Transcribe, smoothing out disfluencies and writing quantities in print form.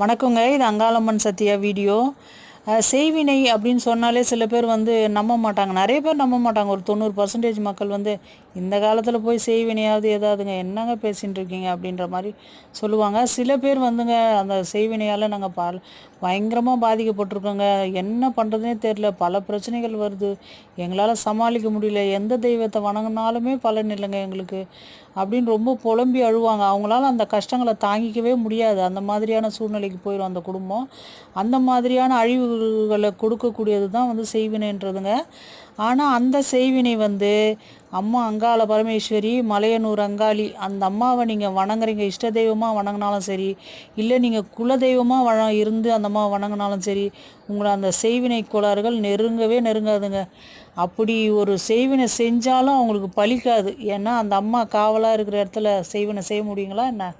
வணக்கங்க. இது அங்காளம்மன் சத்யா வீடியோ. செய்வினை அப்படின்னு சொன்னாலே சில பேர் நம்ப மாட்டாங்க. நிறைய பேர் நம்ப மாட்டாங்க. ஒரு 90% மக்கள் இந்த காலத்தில் போய் செய்வினையாவது ஏதாவதுங்க என்னங்க பேசின்னு இருக்கீங்க அப்படின்ற மாதிரி சொல்லுவாங்க. சில பேர் அந்த செய்வினையால் நாங்கள் பயங்கரமாக பாதிக்கப்பட்டிருக்கோங்க. என்ன பண்ணுறதுனே தெரில. பல பிரச்சனைகள் வருது. எங்களால் சமாளிக்க முடியல. எந்த தெய்வத்தை வணங்கினாலுமே பலன் இல்லைங்க எங்களுக்கு அப்படின்னு ரொம்ப புலம்பி அழுவாங்க. அவங்களால அந்த கஷ்டங்களை தாங்கிக்கவே முடியாது. அந்த மாதிரியான சூழ்நிலைக்கு போயிடும் அந்த குடும்பம். அந்த மாதிரியான அழிவுகளை கொடுக்கக்கூடியது தான் செய்வினைன்றதுங்க. ஆனால் அந்த செய்வினை அம்மா அங்காள பரமேஸ்வரி, மலையனூர் அங்காளி, அந்த அம்மாவை நீங்கள் வணங்குறீங்க, இஷ்ட தெய்வமாக வணங்கினாலும் சரி, இல்லை நீங்கள் குல தெய்வமாக இருந்து அந்த அம்மாவை வணங்கினாலும் சரி, உங்களை அந்த செய்வினை கோளாறுகள் நெருங்கவே நெருங்காதுங்க. அப்படி ஒரு செய்வினை செஞ்சாலும் அவங்களுக்கு பலிக்காது. ஏன்னா அந்த அம்மா காவலாக இருக்கிற இடத்துல செய்வினை செய்ய முடியுங்களா என்ன?